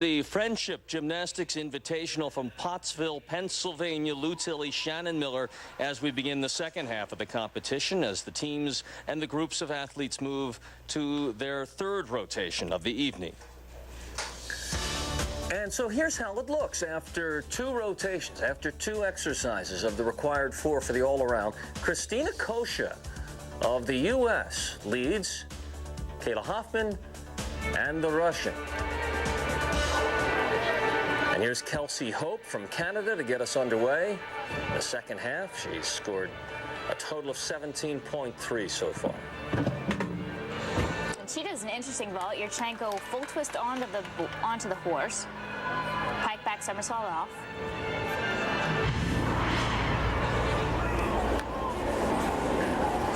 The Friendship Gymnastics Invitational from Pottsville, Pennsylvania. Lou Tilley, Shannon Miller, as we begin the second half of the competition, as the teams and the groups of athletes move to their third rotation of the evening. And so here's how it looks after two rotations, after two exercises of the required four for the all-around. Kristina of the U.S. leads Kayla Hoffman and the Russian. And here's Kelsey Hope from Canada to get us underway. In the second half, she's scored a total of 17.3 so far. And she does an interesting vault. Yurchenko full twist onto the horse, pike back somersault off.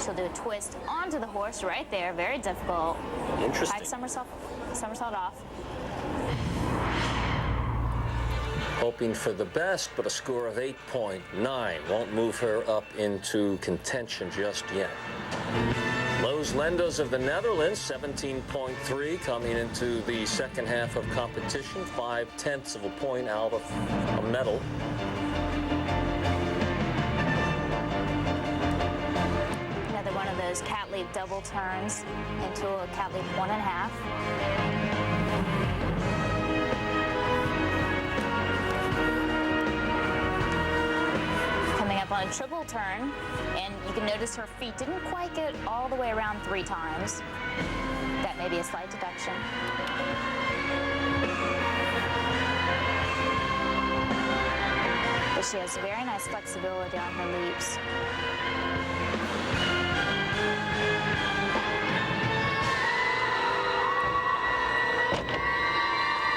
She'll do a twist onto the horse right there, very difficult. Interesting. Pike somersault off. Hoping for the best, but a score of 8.9 won't move her up into contention just yet. Loes Linders of the Netherlands, 17.3 coming into the second half of competition, 0.5 of a point out of a medal. Another one of those cat leap double turns into a cat leap 1.5. On a triple turn, and you can notice her feet didn't quite get all the way around 3 times. That may be a slight deduction. But she has very nice flexibility on her leaps.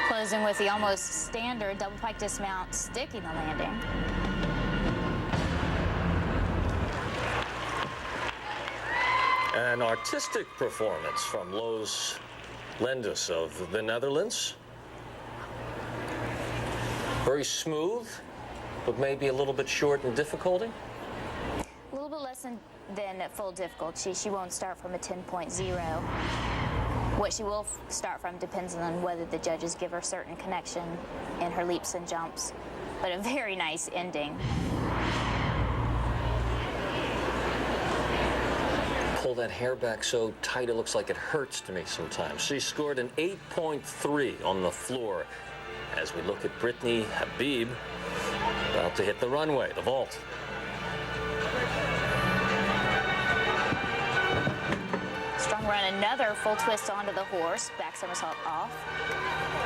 Closing with the almost standard double pike dismount, sticking the landing. An artistic performance from Loes Linders of the Netherlands. Very smooth, but maybe a little bit short in difficulty. A little bit less than at full difficulty. She won't start from a 10.0. What she will start from depends on whether the judges give her certain connection in her leaps and jumps. But a very nice ending. Pull that hair back so tight it looks like it hurts to me sometimes. She scored an 8.3 on the floor as we look at Brittnee Habbib about to hit the runway, the vault. Strong run, another full twist onto the horse, back somersault off.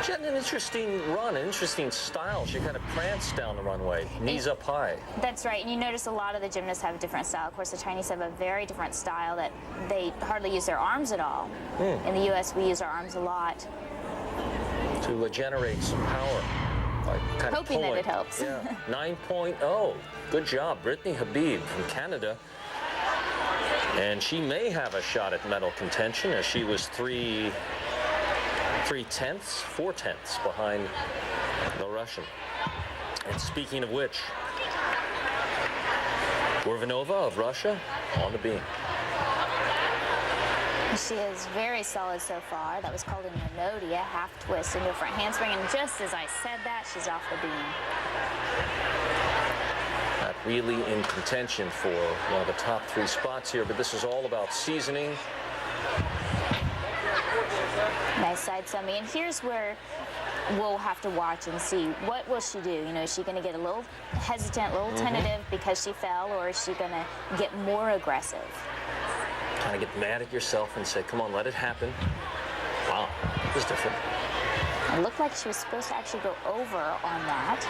She had an interesting run, an interesting style. She kind of pranced down the runway, knees up high. That's right, and you notice a lot of the gymnasts have a different style. Of course, the Chinese have a very different style that they hardly use their arms at all. In the U.S., we use our arms a lot. To generate some power. Kind Hoping of that it helps. Yeah, 9.0. Good job, Brittnee Habbib from Canada. And she may have a shot at medal contention as she was 4 tenths behind the Russian. And speaking of which, Goryunova of Russia on the beam. She is very solid so far. That was called a Nonodi, a half twist into a front handspring. And just as I said that, she's off the beam. Not really in contention for one of the top 3 spots here, but this is all about seasoning. Nice side semi, and here's where we'll have to watch and see what will she do. You know, is she going to get a little hesitant, a little tentative because she fell, or is she going to get more aggressive? Kind of get mad at yourself and say, come on, let it happen. Wow, that was different. It looked like she was supposed to actually go over on that,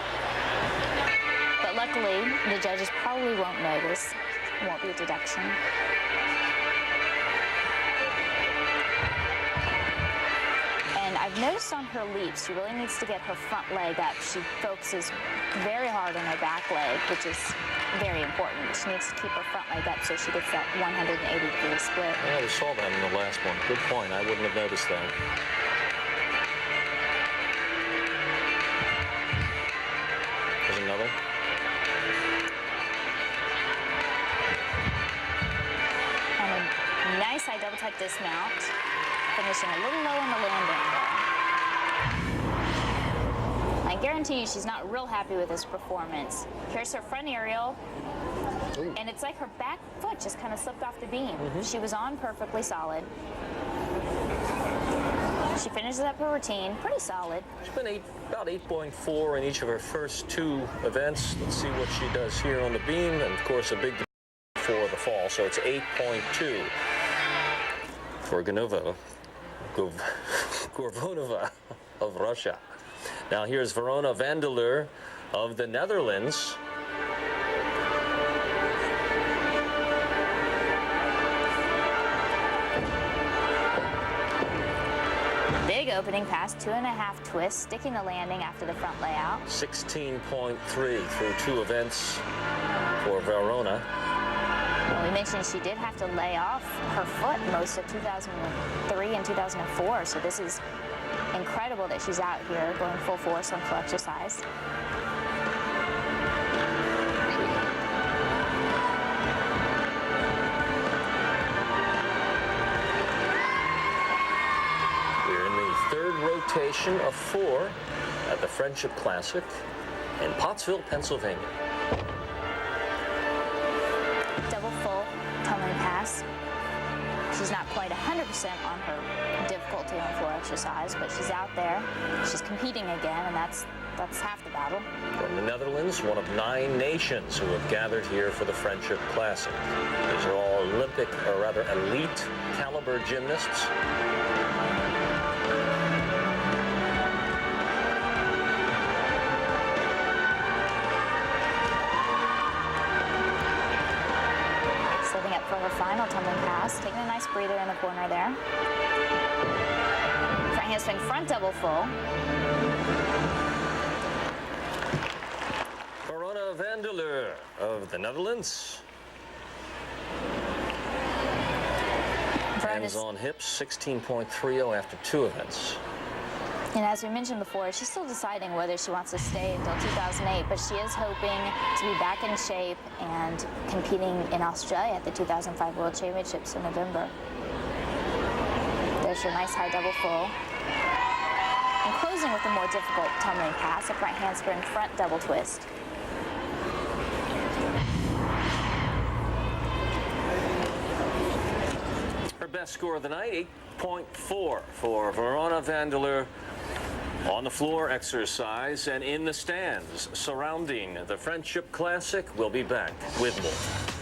but luckily the judges probably won't notice. It won't be a deduction. I've noticed on her leaps, she really needs to get her front leg up. She focuses very hard on her back leg, which is very important. She needs to keep her front leg up so she gets that 180-degree split. Yeah, we saw that in the last one. Good point. I wouldn't have noticed that. There's another. And a nice high double tuck dismount. Finishing a little low on the landing there. guarantee you she's not real happy with this performance. Here's her front aerial. Ooh. And it's like her back foot just kind of slipped off the beam. She was on perfectly solid. She finishes up her routine pretty solid. She's been about 8.4 in each of her first 2 events. Let's see what she does here on the beam, and of course a big for the fall, so it's 8.2 for Goryunova of Russia. Now here's Verona van der Leur of the Netherlands. Big opening pass, 2.5 twists, sticking the landing after the front layout. 16.3 through 2 events for Verona. Well, we mentioned she did have to lay off her foot most of 2003 and 2004, so this is incredible that she's out here going full force on full exercise. Rotation of 4 at the Friendship Classic in Pottsville, Pennsylvania. Double full tumbling pass. She's not quite 100% on her difficulty on floor exercise, but she's out there. She's competing again, and that's half the battle. From the Netherlands, one of 9 nations who have gathered here for the Friendship Classic. These are all Olympic, or rather elite caliber gymnasts. For her final tumbling pass, taking a nice breather in the corner there. Front handspring, front double full. Verona van der Leur of the Netherlands. Hands on hips, 16.30 after 2 events. And as we mentioned before, she's still deciding whether she wants to stay until 2008, but she is hoping to be back in shape and competing in Australia at the 2005 World Championships in November. There's your nice high double full. And closing with a more difficult tumbling pass, upright handspring, front double twist. Her best score of the night, 8.4 for Verona van der Leur on the floor exercise and in the stands surrounding the Friendship Classic. We'll be back with more.